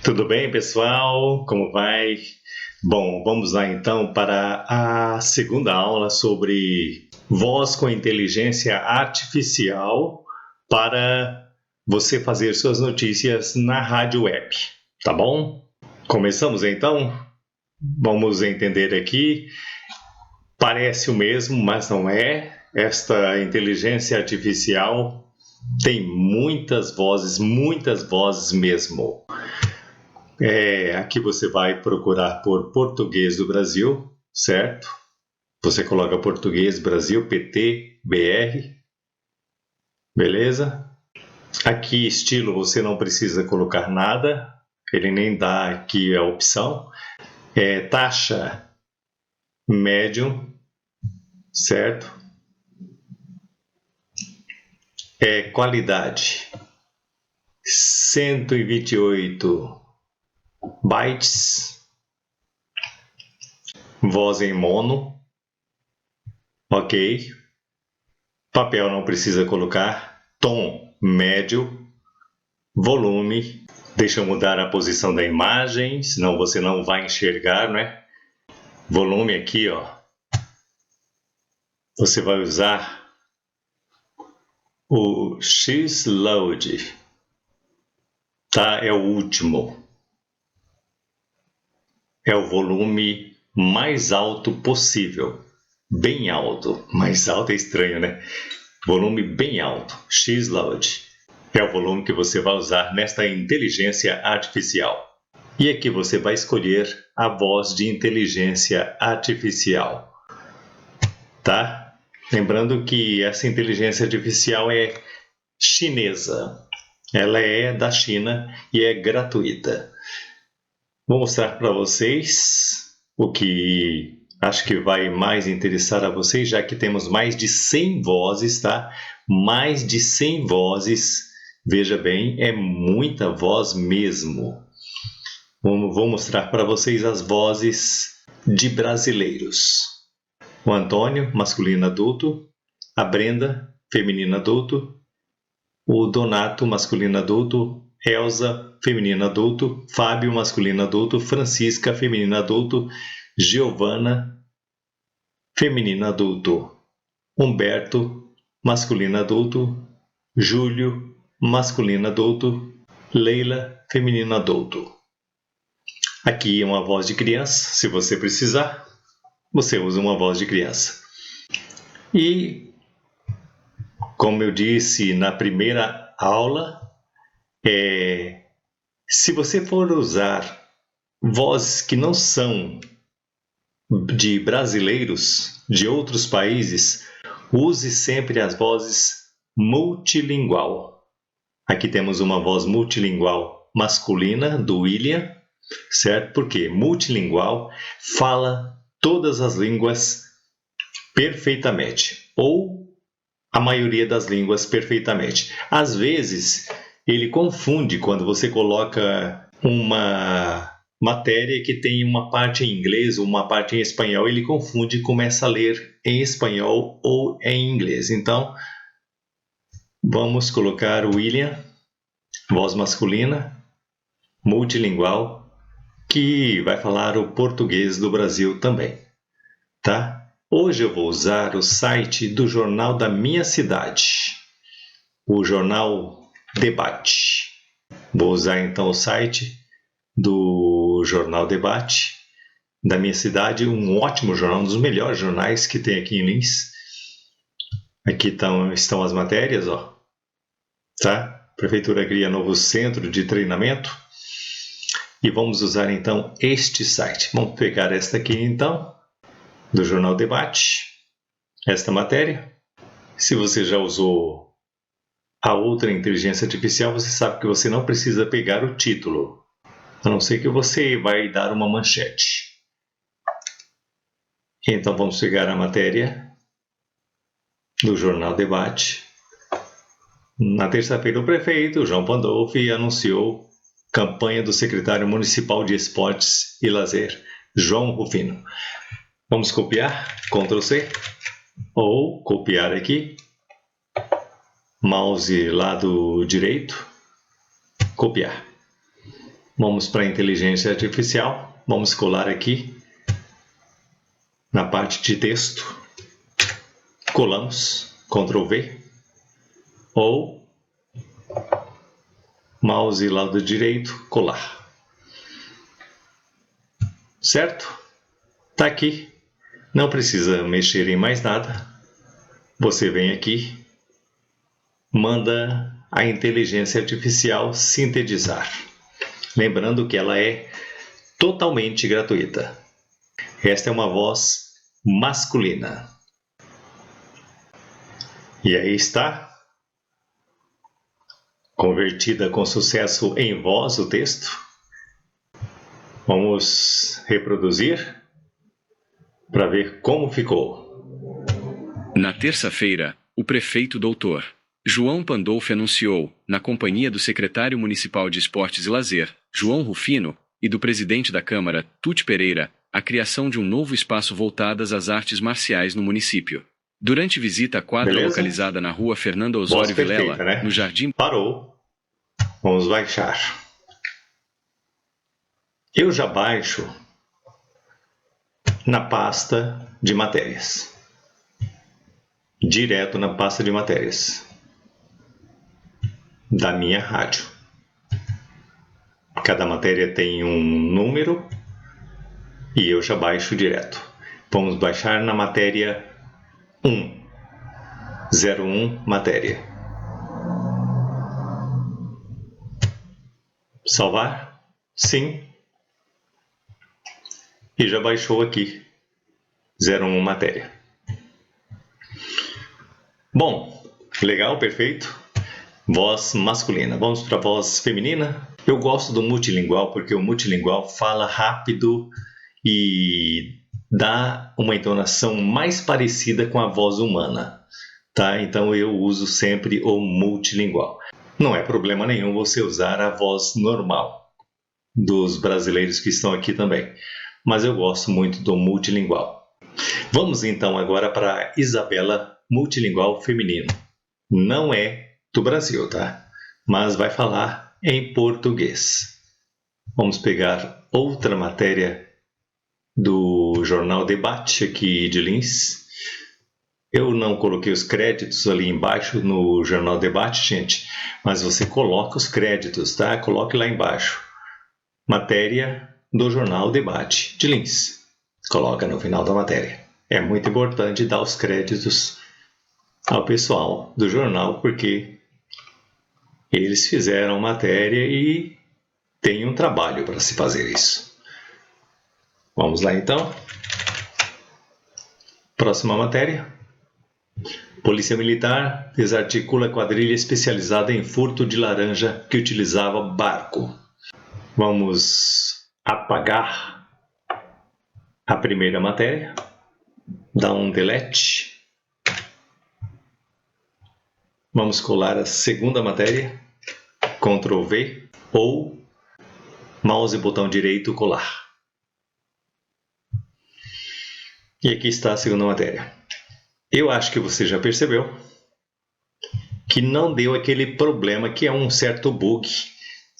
Tudo bem, pessoal? Como vai? Bom, vamos lá então para a segunda aula sobre voz com inteligência artificial para você fazer suas notícias na rádio web, tá bom? Começamos então? Vamos entender aqui. Parece o mesmo, mas não é. Esta inteligência artificial tem muitas vozes mesmo. Aqui você vai procurar por Português do Brasil, certo? Você coloca Português Brasil, PT, BR, beleza? Aqui estilo você não precisa colocar nada, ele nem dá aqui a opção. Taxa médium, certo? Qualidade 128 bytes, voz em mono, ok. Papel não precisa colocar, tom médio, volume, deixa eu mudar a posição da imagem, senão você não vai enxergar, né? Volume aqui, ó, você vai usar o X-Load, tá? É o último. É o volume mais alto possível. Bem alto. Mais alto é estranho, né? Volume bem alto. X-Load. É o volume que você vai usar nesta inteligência artificial. E aqui você vai escolher a voz de inteligência artificial. Tá? Lembrando que essa inteligência artificial é chinesa. Ela é da China e é gratuita. Vou mostrar para vocês o que acho que vai mais interessar a vocês, já que temos mais de 100 vozes, tá? Mais de 100 vozes, veja bem, é muita voz mesmo. Vou mostrar para vocês as vozes de brasileiros. O Antônio, masculino adulto, a Brenda, feminino adulto, o Donato, masculino adulto, Elza, feminino adulto, Fábio, masculino adulto, Francisca, feminino adulto, Giovana, feminino adulto, Humberto, masculino adulto, Júlio, masculino adulto, Leila, feminino adulto. Aqui é uma voz de criança, se você precisar, você usa uma voz de criança. E, como eu disse na primeira aula, se você for usar vozes que não são de brasileiros de outros países, use sempre as vozes multilingual. Aqui temos uma voz multilingual masculina do William, certo? Porque multilingual fala todas as línguas perfeitamente, ou a maioria das línguas perfeitamente. Às vezes, ele confunde quando você coloca uma matéria que tem uma parte em inglês ou uma parte em espanhol, ele confunde e começa a ler em espanhol ou em inglês. Então, vamos colocar o William, voz masculina, multilingual, que vai falar o português do Brasil também, tá? Hoje eu vou usar o site do jornal da minha cidade, o Jornal Debate. Vou usar então o site do Jornal Debate da minha cidade, um ótimo jornal, um dos melhores jornais que tem aqui em Lins. Aqui estão as matérias, ó, tá? A Prefeitura cria novo centro de treinamento e vamos usar então este site. Vamos pegar esta aqui então, do Jornal Debate, esta matéria. Se você já usou a outra inteligência artificial, você sabe que você não precisa pegar o título, a não ser que você vai dar uma manchete. Então vamos pegar a matéria do Jornal Debate. Na terça-feira, o prefeito João Pandolfi anunciou campanha do secretário municipal de Esportes e Lazer, João Rufino. Vamos copiar, Ctrl+C, ou copiar aqui, mouse lado direito, copiar. Vamos para a inteligência artificial. Vamos colar aqui na parte de texto. Colamos, Ctrl V. Ou mouse lado direito, colar. Certo? Tá aqui. Não precisa mexer em mais nada. Você vem aqui, manda a inteligência artificial sintetizar. Lembrando que ela é totalmente gratuita. Esta é uma voz masculina. E aí está, convertida com sucesso em voz o texto. Vamos reproduzir para ver como ficou. Na terça-feira, o prefeito Dr. João Pandolfi anunciou, na companhia do secretário municipal de Esportes e Lazer, João Rufino, e do presidente da Câmara, Tuti Pereira, a criação de um novo espaço voltado às artes marciais no município. Durante visita à quadra localizada na rua Fernando Osório Vilela, né? no Jardim... Parou. Vamos baixar. Eu já baixo na pasta de matérias. Direto na pasta de matérias da minha rádio. Cada matéria tem um número e eu já baixo direto. Vamos baixar na matéria 1. 01 matéria. Salvar? Sim. E já baixou aqui. 01 matéria. Bom, legal, perfeito. Voz masculina. Vamos para a voz feminina. Eu gosto do multilingual porque o multilingual fala rápido e dá uma entonação mais parecida com a voz humana, tá? Então eu uso sempre o multilingual. Não é problema nenhum você usar a voz normal dos brasileiros que estão aqui também, mas eu gosto muito do multilingual. Vamos então agora para Isabela multilingual feminino. Não é do Brasil, tá? Mas vai falar em português. Vamos pegar outra matéria do Jornal Debate aqui de Lins. Eu não coloquei os créditos ali embaixo no Jornal Debate, gente, mas você coloca os créditos, tá? Coloque lá embaixo. Matéria do Jornal Debate de Lins. Coloca no final da matéria. É muito importante dar os créditos ao pessoal do jornal, porque eles fizeram matéria e tem um trabalho para se fazer isso. Vamos lá então. Próxima matéria. Polícia Militar desarticula quadrilha especializada em furto de laranja que utilizava barco. Vamos apagar a primeira matéria. Dar um delete. Vamos colar a segunda matéria. Ctrl V ou mouse e botão direito colar. E aqui está a segunda matéria. Eu acho que você já percebeu que não deu aquele problema que é um certo bug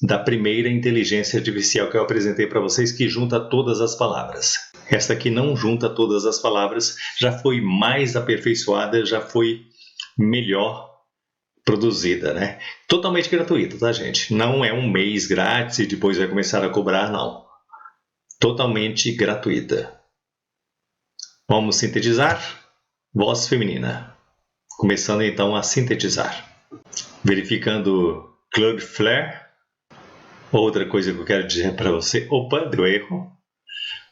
da primeira inteligência artificial que eu apresentei para vocês, que junta todas as palavras. Esta aqui não junta todas as palavras, já foi mais aperfeiçoada, já foi melhor produzida, né? Totalmente gratuita, tá, gente? Não é um mês grátis e depois vai começar a cobrar, não. Totalmente gratuita. Vamos sintetizar. Voz feminina. Começando então a sintetizar. Verificando Cloudflare. Outra coisa que eu quero dizer para você... Opa, deu erro.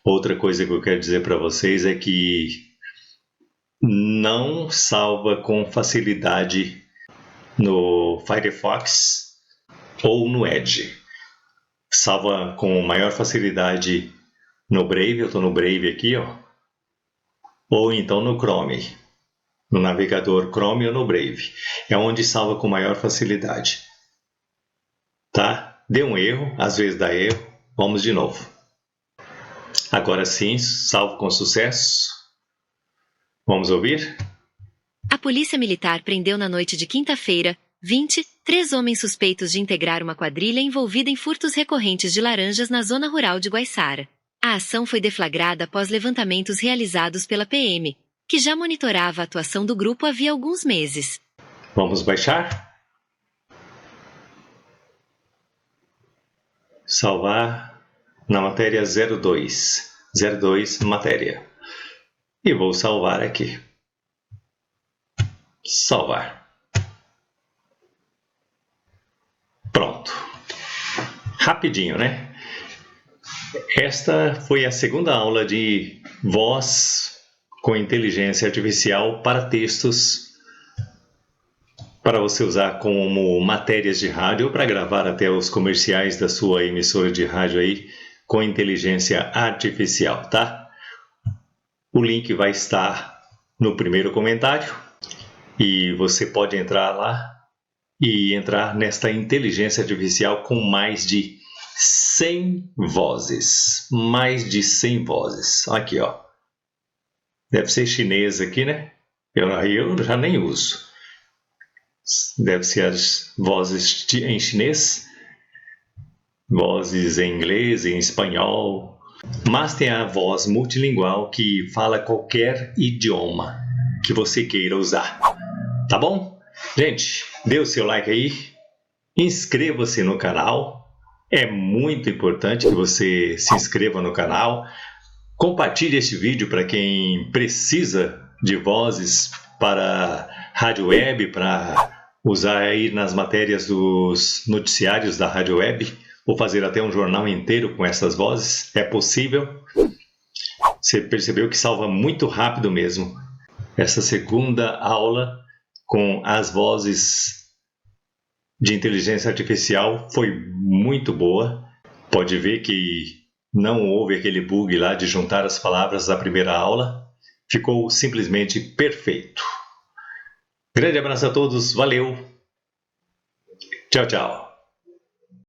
Outra coisa que eu quero dizer para vocês é que não salva com facilidade no Firefox ou no Edge. Salva com maior facilidade no Brave. Eu estou no Brave aqui, ó. Ou então no Chrome, no navegador Chrome ou no Brave. É onde salva com maior facilidade. Tá? Deu um erro, às vezes dá erro. Vamos de novo. Agora sim, salvo com sucesso. Vamos ouvir? A Polícia Militar prendeu na noite de quinta-feira 20, 3 homens suspeitos de integrar uma quadrilha envolvida em furtos recorrentes de laranjas na zona rural de Guaiçara. A ação foi deflagrada após levantamentos realizados pela PM, que já monitorava a atuação do grupo havia alguns meses. Vamos baixar. Salvar na matéria 02. 02 matéria. E vou salvar aqui. Salvar. Pronto. Rapidinho, né? Esta foi a segunda aula de voz com inteligência artificial para textos, para você usar como matérias de rádio ou para gravar até os comerciais da sua emissora de rádio aí com inteligência artificial, tá? O link vai estar no primeiro comentário e você pode entrar lá e entrar nesta inteligência artificial com mais de 100 vozes. Mais de 100 vozes. Aqui, ó. Deve ser chinês aqui, né? Eu já nem uso. Deve ser as vozes em chinês, vozes em inglês, em espanhol. Mas tem a voz multilingual que fala qualquer idioma que você queira usar. Tá bom? Gente, dê o seu like aí. Inscreva-se no canal. É muito importante que você se inscreva no canal. Compartilhe este vídeo para quem precisa de vozes para rádio web, para usar aí nas matérias dos noticiários da rádio web, ou fazer até um jornal inteiro com essas vozes. É possível. Você percebeu que salva muito rápido mesmo. Essa segunda aula com as vozes de inteligência artificial foi muito boa. Pode ver que não houve aquele bug lá de juntar as palavras da primeira aula. Ficou simplesmente perfeito. Grande abraço a todos, valeu. Tchau, tchau.